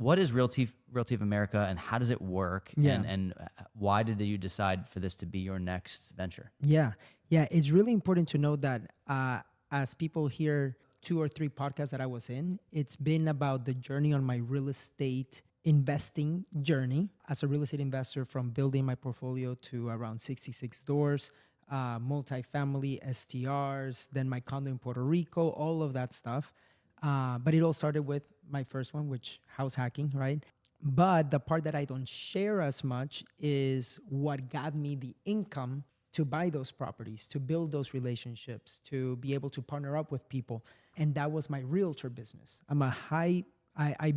what is Realty of America, and how does it work? Yeah. And why did you decide for this to be your next venture? Yeah. Yeah. It's really important to know that as people hear 2 or 3 podcasts that I was in, it's been about the journey on my real estate investing journey as a real estate investor, from building my portfolio to around 66 doors, multifamily STRs, then my condo in Puerto Rico, all of that stuff. But it all started with my first one, which house hacking, right? But the part that I don't share as much is what got me the income to buy those properties, to build those relationships, to be able to partner up with people. And that was my realtor business. I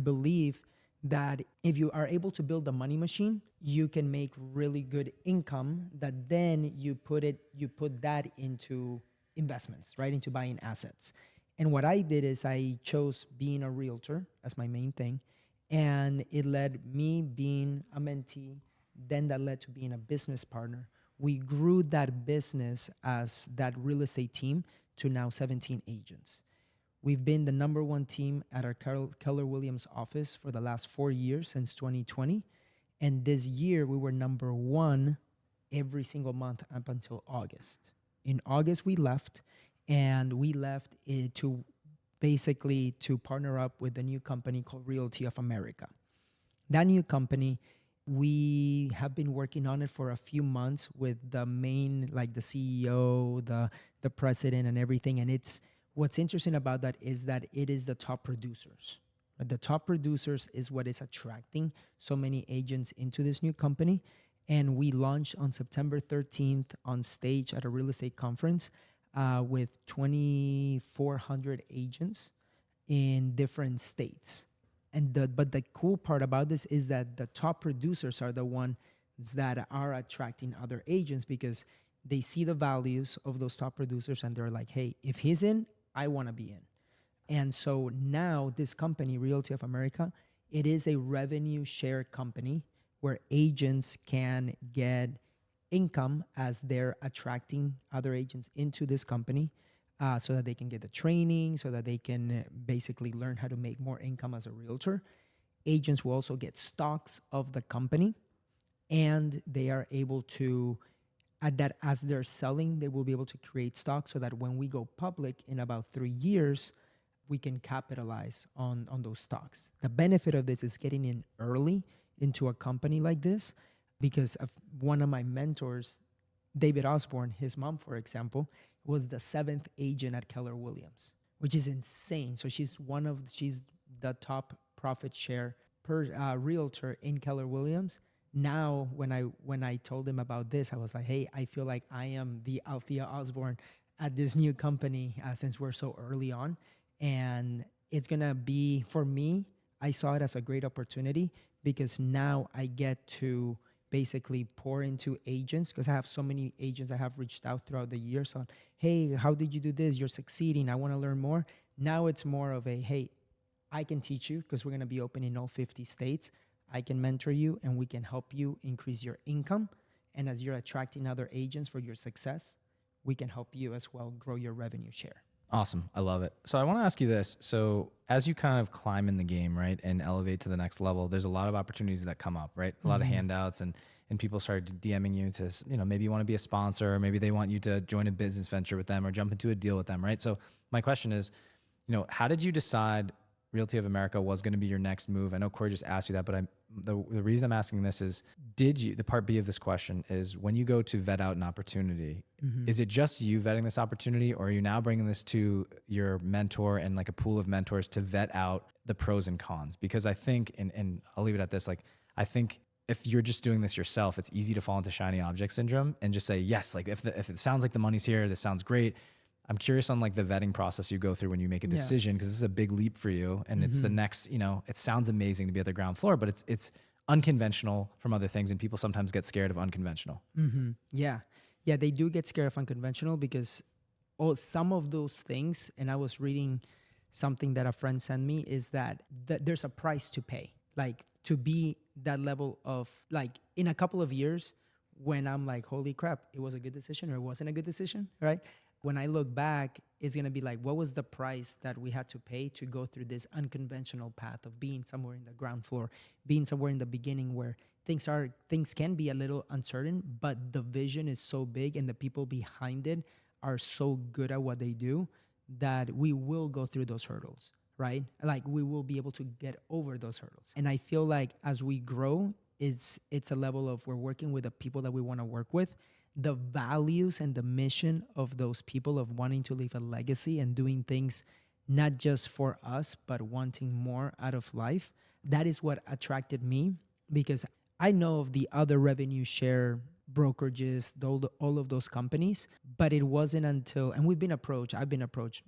believe that if you are able to build a money machine, you can make really good income that then you put that into investments, right? Into buying assets. And what I did is I chose being a realtor as my main thing. And it led me being a mentee, then that led to being a business partner. We grew that business as that real estate team to now 17 agents. We've been the number one team at our Keller Williams office for the last 4 years, since 2020. And this year we were number one every single month up until August. In August we left, and we left it to basically to partner up with a new company called Realty of America. That new company, we have been working on it for a few months with the main, like the CEO, the president and everything. And what's interesting about that is that it is the top producers. The top producers is what is attracting so many agents into this new company. And we launched on September 13th on stage at a real estate conference with 2,400 agents in different states. But the cool part about this is that the top producers are the ones that are attracting other agents, because they see the values of those top producers and they're like, hey, if he's in, I want to be in. And so now this company, Realty of America, it is a revenue share company where agents can get income as they're attracting other agents into this company, so that they can get the training, so that they can basically learn how to make more income as a realtor. Agents will also get stocks of the company, and they are able to, at that, as they're selling, they will be able to create stock so that when we go public in about 3 years, we can capitalize on those stocks. The benefit of this is getting in early into a company like this, because of one of my mentors, David Osborne, his mom, for example, was the 7th agent at Keller Williams, which is insane. So she's the top profit share per realtor in Keller Williams. Now, when I told him about this, I was like, hey, I feel like I am the Althea Osborne at this new company, since we're so early on. And it's going to be, for me, I saw it as a great opportunity, because now I get to basically pour into agents, because I have so many agents that have reached out throughout the years on, hey, how did you do this? You're succeeding. I want to learn more. Now it's more of a, hey, I can teach you, because we're going to be open in all 50 states. I can mentor you, and we can help you increase your income. And as you're attracting other agents for your success, we can help you as well grow your revenue share. Awesome. I love it. So I want to ask you this. So as you kind of climb in the game, right, and elevate to the next level, there's a lot of opportunities that come up, right? A lot of handouts, and people start DMing you to, maybe you want to be a sponsor, or maybe they want you to join a business venture with them or jump into a deal with them, right? So my question is, how did you decide Realty of America was going to be your next move? I know Corey just asked you that, but the reason I'm asking this is, the part B of this question is, when you go to vet out an opportunity, is it just you vetting this opportunity, or are you now bringing this to your mentor and like a pool of mentors to vet out the pros and cons? Because I think, and I'll leave it at this, like, I think if you're just doing this yourself, it's easy to fall into shiny object syndrome and just say, yes, like if it sounds like the money's here, this sounds great. I'm curious on like the vetting process you go through when you make a decision, because this is a big leap for you, and it's the next, it sounds amazing to be at the ground floor, but it's unconventional from other things, and people sometimes get scared of unconventional. Yeah, they do get scared of unconventional, because some of those things, and I was reading something that a friend sent me, is that there's a price to pay, like to be that level of, like, in a couple of years when I'm like, holy crap, it was a good decision or it wasn't a good decision, right? When I look back, it's going to be like, what was the price that we had to pay to go through this unconventional path of being somewhere in the ground floor, being somewhere in the beginning where things can be a little uncertain, but the vision is so big and the people behind it are so good at what they do that we will go through those hurdles, right? Like we will be able to get over those hurdles. And I feel like as we grow, it's a level of we're working with the people that we want to work with. The values and the mission of those people of wanting to leave a legacy and doing things not just for us, but wanting more out of life. That is what attracted me because I know of the other revenue share brokerages, all of those companies, but it wasn't until, and I've been approached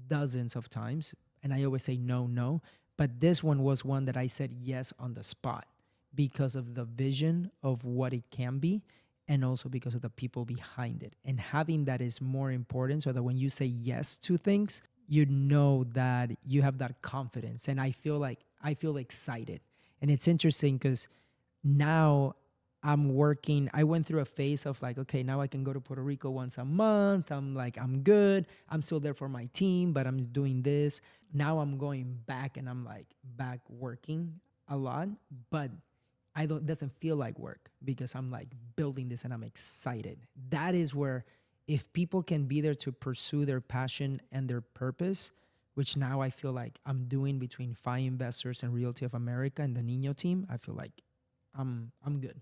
dozens of times, and I always say no, no. But this one was one that I said yes on the spot because of the vision of what it can be and also because of the people behind it. And having that is more important so that when you say yes to things, you know that you have that confidence. And I feel excited. And it's interesting because now I went through a phase of like, okay, now I can go to Puerto Rico once a month. I'm like, I'm good. I'm still there for my team, but I'm doing this. Now I'm going back and I'm like back working a lot, but it doesn't feel like work because I'm like building this and I'm excited. That is where if people can be there to pursue their passion and their purpose, which now I feel like I'm doing between FI Investors and Realty of America and the Nino team, I feel like I'm good.